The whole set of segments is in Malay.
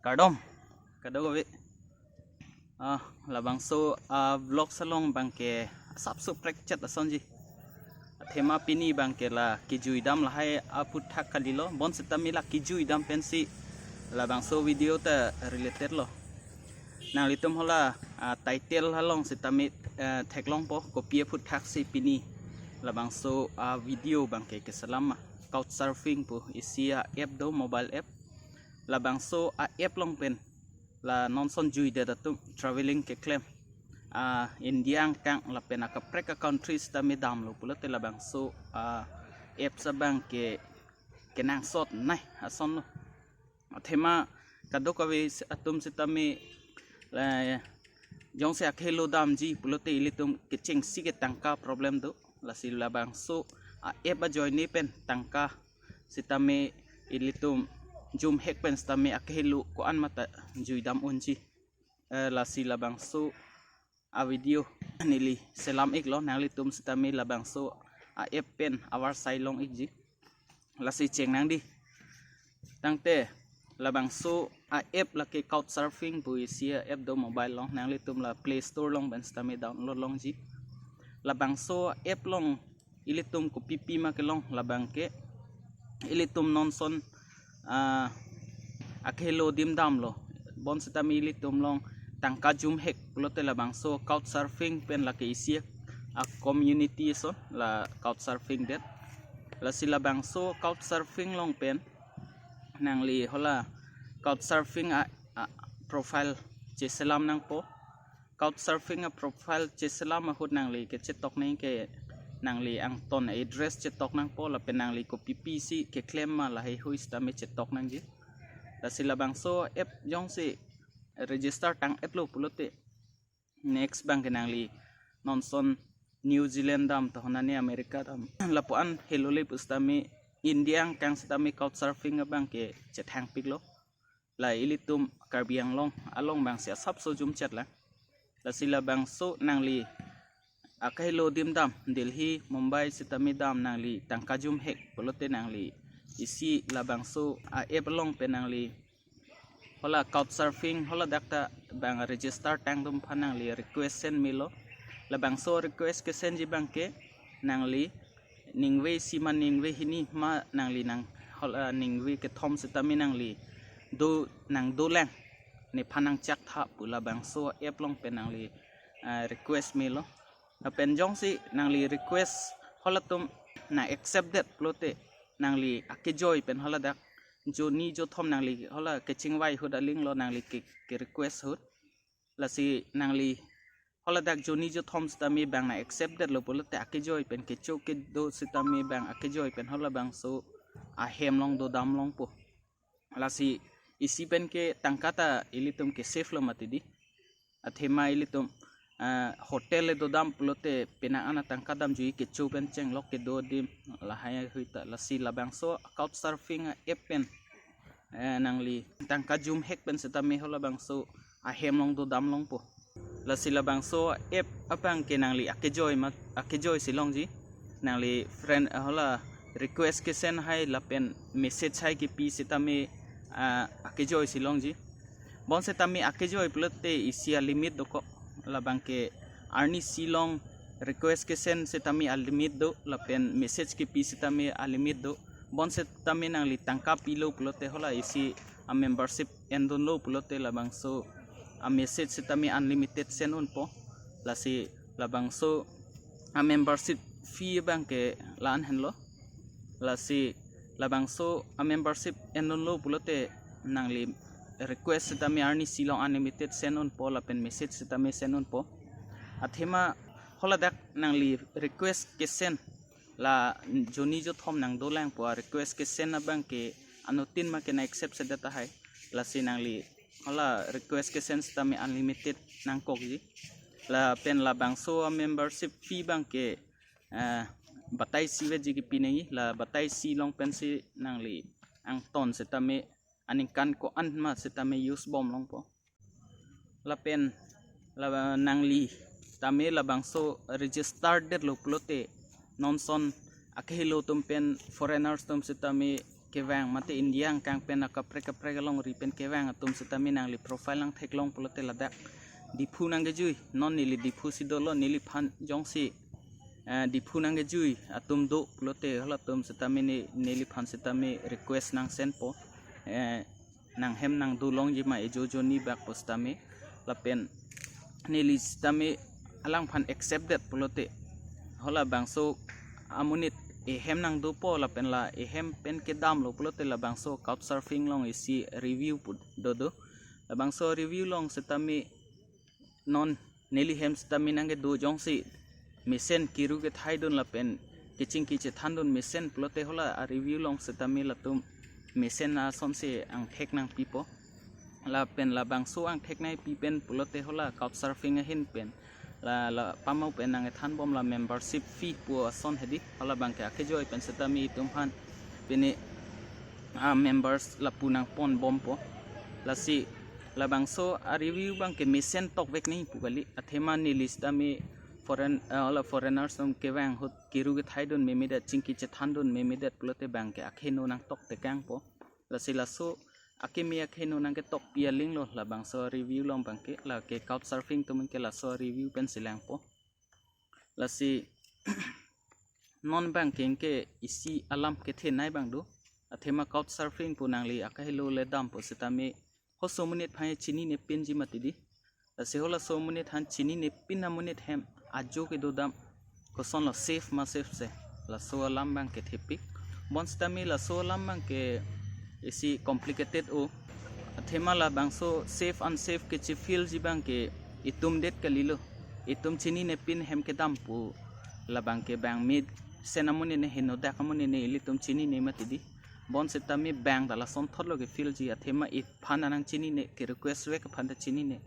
Cardom, Kadogovi. Labang so vlog salong bangke sabsu prekchat asonji. Tema pini bangke la kijuidam lahai aput hak kalilo bon setamila kijuidam pensi labang so video ta related lo. Nang litum hola title halong setamit teklong po kopie put hak si pini labang so video bangke keselama couchsurfing po isia app do mobile app labang so app long pen la nonson jui de datum traveling ke claim India kang la pena ka preka countries ta medam lo pula te labang so app sabang ke kenang sot nai ason lo thema kadok ave atum sitame la jong se akhelo dam ji pula te ilitum ke cheng si ke tangka problem do la sil labang so app ba join ni pen tangka sitame ilitum jum hek pen stame akhelu ko an mata juidam unji la si labang so video nili selam ik lo nangli tum stame labang so app pen awar sailong ikji la si cheng nang di tangte labang so app la ke couchsurfing bu isia app do mobile long nangli tum la play store long ben stame download long ji labang so app long ilitum ko pipi ma ke long labang ke ilitum nonson akhelo dim dam lo bon setami ilitum long tangka jum hek plote labang so couchsurfing pen la ke isia community so la couchsurfing det la silabang so couchsurfing long pen nangli hola couchsurfing profile che selam nang po couchsurfing profile che selam hut nangli ke chetok nei ke nangli ang ton address chetok nang po la pen nangli ko ppc ke claim ma la hai hui sta me chetok nang ji la silabang so app jong si register tang app lo pulote next bang nangli nonson New Zealand dam to honani America dam lapuan helole pustami India kang stami couchsurfing bang ke chethang piklo la ilitum karbiang long along bang sia sap so jum chat la silabang so nangli akailo dim dam Delhi Mumbai sitami dam nangli tangkajum hek polote nangli isi labang so app long penangli hola couchsurfing hola dakta bang register tang dum phanangli request send milo labang so request ke send ji bang ke nangli ningwe siman ningwe hini ma nangli nang hola ningwe ke thom sitami nangli do nang do lang ne phanang chak tha pula bang so app long penangli request milo pen jong si nangli request hola tum na accepted plote nangli akejoy pen hola dak jo ni jo thom nangli hola keching wai hud aling lo nangli ke request hud la si nangli hola dak jo ni jo thom stami bang na accepted lo plote akejoy pen ke cho ke do sitami bang akejoy pen hola bang so hem long do dam long po la si isi pen ke tangkata ilitum ke safe lo matidi athema ilitum hotel do dam plote pena ana tangka dam jui ke chupen cheng lok ke do dim la hai huita la si labang so couchsurfing app pen nangli tangka jum hek pen setami hola bang so hem long do dam long po la si labang so app apang ke nangli akejoy silong ji nangli friend hola request ke send hai la pen message hai ke pi setami akejoy silong ji bon setami akejoy plote isia limit do ko labang ke arni silong request ke send setami limit do la pen message ke pi setami limit do bon setami nangli tangka pilo plote hola isi membership endon lo plote labang so message setami unlimited send un po la si labang so membership fee bang ke lan hen lo la si labang so membership endon lo plote nangli request setami arni silong unlimited send on po la pen message setami send on po athema hola dak nangli request ke send la joni jo thom nang do lang po request ke send abang ke anutin ma ke na accept se data hai la si nangli hola request ke send setami unlimited nang kok ji la pen la bang so membership fee bang ke batai si ve ji ki pinai la batai si long pen si nangli ang ton setami aning kan ko an ma setame use bom long po la pen la nangli tame labang so registered det lo plote nonson akhelo tum pen foreigners tum setame kewang mate India kang pen kapre long ri pen kewang atum sitami nang li profile lang thek long pulote ladak dipu nang gejui non nili dipu sidolo nili phan jongsi dipu nang gejui atum do pulote hola tum sitami nili phan sitami request nang send po nang hem nang du long jima ejojo ni bak postami lapen nili sitami alang phan accepted pulote hola bangso amunit ehem nang do po lapen la ehem pen ke dam lo pulote la bangso couchsurfing long isi review put dodo la bangso review long sitami non neli hem sitami nange do jongsi mesen kiru ke thaidon lapen kiching kiche thandon mesen pulote hola a review long sitami latum mesen na sonse ang thek nang pipo la pen la bangso ang thek nai pipen pulote hola couchsurfing a hin pen la pamau pen nang than bom la membership fee pu son hedi hola bangke akhejoy pen setami tumhan pene members la punang pon bom po la si la bangso a review bangke mesen tok vek ni pugali athema ni list ami foreigners tum kewang hot kiru ge thaidon memida chingki che thandon memida pulote bangke akheno nang tok te kang po la si la so akimia kheno nang ke tok pia ling lo la bangso review long bangke la ke couchsurfing tum ke la so review pen silang po la si non banking ke isi alam ke the nai bang do athema couchsurfing pu nang li akahilo le dam po sitami ho so minute phai chini ne pin ji matidi la si hola so minute han chini ne pin na minute hem ajo ke do dam ko son la safe ma safe se la so alam bang ke thepik bon sitami la so alam bang ke isi complicated o athema la bangso safe unsafe ke chi feel ji bang ke itum det kalilo itum chini ne pin hem ke dam pu la bang ke bang mid senamuni ne hino da kamuni ne ilitum chini ne matidi bon setami bang dala son thotlo ke feel ji athema it phana nang chini ne ke request we ke phanda chini ne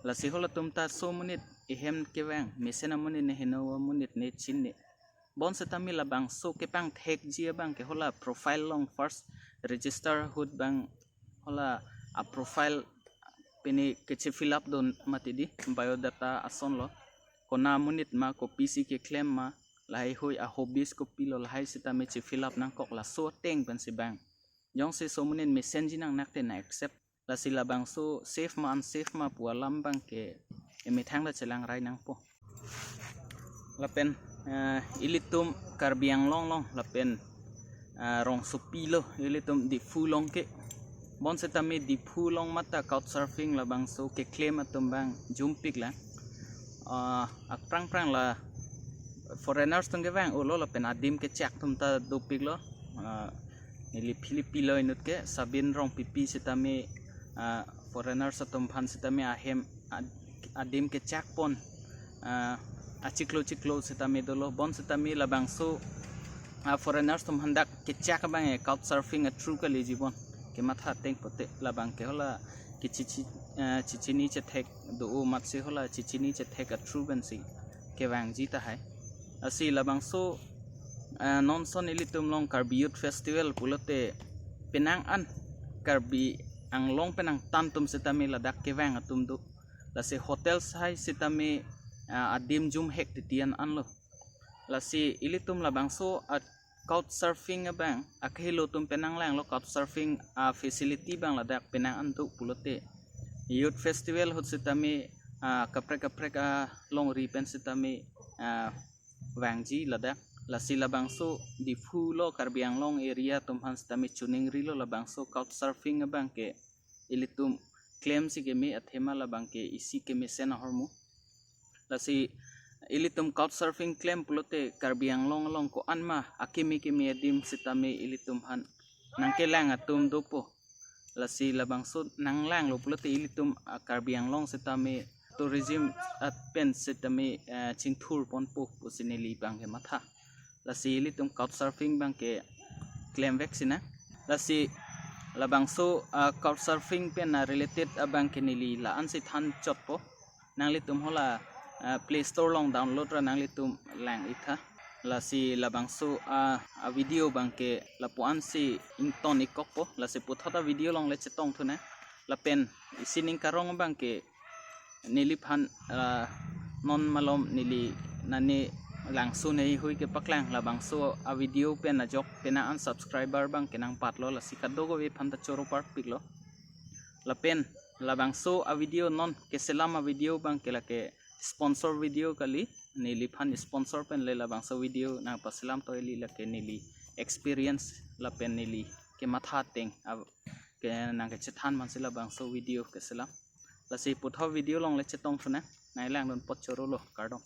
la si hola tumta so munit ehem ke bang mesenamuni ne hino munit ne chin ne bon setami la bang so ke pang thek ji bang ke hola profile long first register hood bang hola a profile pini ke fill up don matidi biodata ason lo kona munit ma ko pc ke claim ma lai hoi a hobbies ko pilo lai sita me che fill up nang kok la so teng ban si bang jong se so munin message nang nakte na accept la sila bang so safe ma unsafe ma pu alam bang ke emi thang la chelang rai nang po lapen ilitum karbiang long lapen rong supilo ilitum di fulong ke bon setami di fulong mata couchsurfing la bang so ke claim atum bang jumpik la prang la foreigners tung ke bang ulo la pen adim ke chak tum ta dupik lo nili Filipino inut ke sabin rong pipi setami foreigners atum phan setami ahem adim ke chak pon achiklo setami dolo bon setami la bang so foreigners tum handak ke chak bang e couchsurfing a true ka le jibon ke matha teng pote la bang ke hola ki chichini che thek do mat se hola chichini che thek a true ban si ke bang ji ta hai asi la bang so non son ilitum long Karbi Youth Festival pulote penang an Karbi ang long penang tantum setami la dak ke bang atum do la se hotel sai setami adim jum hek titian an lo la si ilitum la bang so couchsurfing bang akhilo tum penang lang lo couchsurfing facility bang la dak penang an do pulote youth festival hot setami kapre long ripen setami wangji la dak la si la bang so di fulo Karbiang long area tum han setami chuning rilo la bang so couchsurfing bang ke ilitum claim si ke me athema la bang ke isi ke me sena hormu la si ilitum couchsurfing claim pulote Karbiang long ko anma akimi kimi adim sitami ilitum han nangke lang atum dopo la si labang so nang lang lo pulote ilitum Karbiang long sitami tourism at pen sitami chingthur ponpo pusinili bang ke matha la si ilitum couchsurfing bang ke claim vaccine la si labang so couchsurfing pen related abang ke nili la an si than chotpo nang litum hola Play Store long download ra nang litum lang itha la si labang so a video bang ke la puan si ington ikokpo la si puthota video long le chetong thuna la pen isining karong bang ke nili phan non malom nili nani langsung nei hui ke paklang la bang so a video pen na jok pena an subscriber bang kenang patlo la sikat dogo we phanta choro par piklo la pen la bang so a video non ke selama video bang ke la ke sponsor video kali nili phan sponsor pen le la bang so video na paselam to li la ke nili experience la pen nili ke matha teng ke nang ke chethan man sila bang so video ke selam la si putho video long le chetong thuna nai lang don pot choro lo kardong